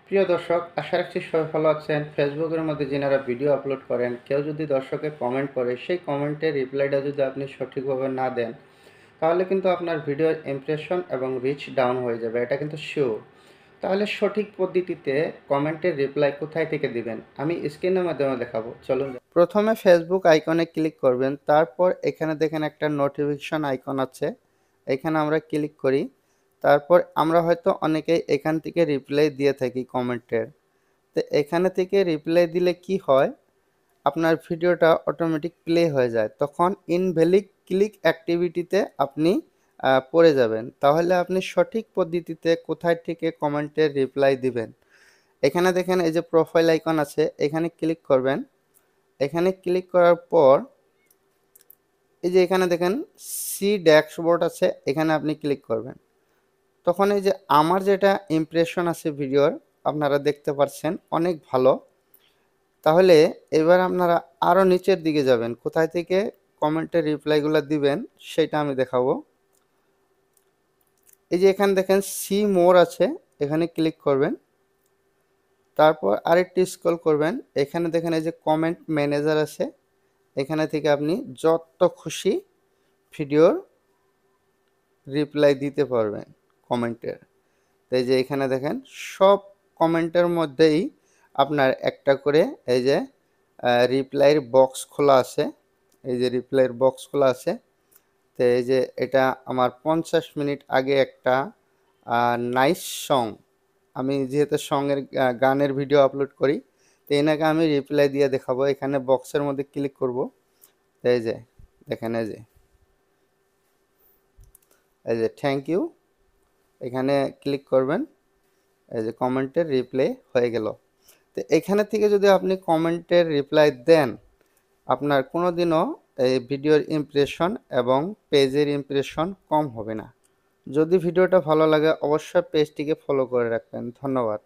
প্রিয় দর্শক, আশা রাখছি সবাই ভালো আছেন। ফেসবুকের মধ্যে যেনারা ভিডিও আপলোড করেন, কেউ যদি দর্শকে কমেন্ট করে, সেই কমেন্টের রিপ্লাইটা যদি আপনি সঠিকভাবে না দেন, তাহলে কিন্তু আপনার ভিডিওর ইমপ্রেশন এবং রিচ ডাউন হয়ে যাবে, এটা কিন্তু শিওর। তাহলে সঠিক পদ্ধতিতে কমেন্টের রিপ্লাই কোথায় থেকে দিবেন, আমি স্ক্রিনের মাধ্যমে দেখাবো, চলুন। প্রথমে ফেসবুক আইকনে ক্লিক করবেন, তারপর এখানে দেখেন একটা নোটিফিকেশন আইকন আছে, এখানে আমরা ক্লিক করি। তারপর আমরা হয়তো অনেকেই এখান থেকে রিপ্লাই দিয়ে থাকি কমেন্টের। তো এখানে থেকে রিপ্লাই দিলে কি হয়, আপনার ভিডিওটা অটোমেটিক প্লে হয়ে যায়, তখন ইনভ্যালিড ক্লিক অ্যাক্টিভিটিতে আপনি পড়ে যাবেন। তাহলে আপনি সঠিক পদ্ধতিতে কোথায় থেকে কমেন্টের রিপ্লাই দিবেন। এখানে দেখেন এই যে প্রোফাইল আইকন আছে, এখানে ক্লিক করবেন। এখানে ক্লিক করার পর এই যে এখানে দেখেন সি ড্যাশবোর্ড আছে, এখানে আপনি ক্লিক করবেন। তখন এই যে আমার যেটা ইমপ্রেশন আছে ভিডিওর, আপনারা দেখতে পাচ্ছেন অনেক ভালো। তাহলে এবার আপনারা আরও নিচের দিকে যাবেন, কোথায় থেকে কমেন্টের রিপ্লাইগুলো দিবেন সেটা আমি দেখাবো। এই যে এখানে দেখেন সি মোর আছে, এখানে ক্লিক করবেন। তারপর আরেকটু স্ক্রল করবেন, এখানে দেখেন এই যে কমেন্ট ম্যানেজার আছে, এখানে থেকে আপনি যত খুশি ভিডিওর রিপ্লাই দিতে পারবেন কমেন্টের। এই যে এখানে দেখেন সব কমেন্টের মধ্যেই আপনার একটা করে এই যে রিপ্লাইয়ের বক্স খোলা আছে, এই যে রিপ্লাইয়ের বক্স খোলা আছে। তো এই যে এটা আমার 50 মিনিট আগে একটা নাইস সং, আমি যেহেতু সঙ্গের গানের ভিডিও আপলোড করি, তো এনাকে আমি রিপ্লাই দিয়ে দেখাবো। এখানে বক্সের মধ্যে ক্লিক করব, এই যে দেখেন এই যে থ্যাংক ইউ, এখানে ক্লিক করবেন। এই যে কমেন্টের রিপ্লাই হয়ে গেল। তো এখানে থেকে যদি আপনি কমেন্টের রিপ্লাই দেন, আপনার কোনো দিনও এই ভিডিওর ইমপ্রেশন এবং পেজের ইমপ্রেশন কম হবে না। যদি ভিডিওটা ভালো লাগে অবশ্যই পেজটিকে ফলো করে রাখবেন। ধন্যবাদ।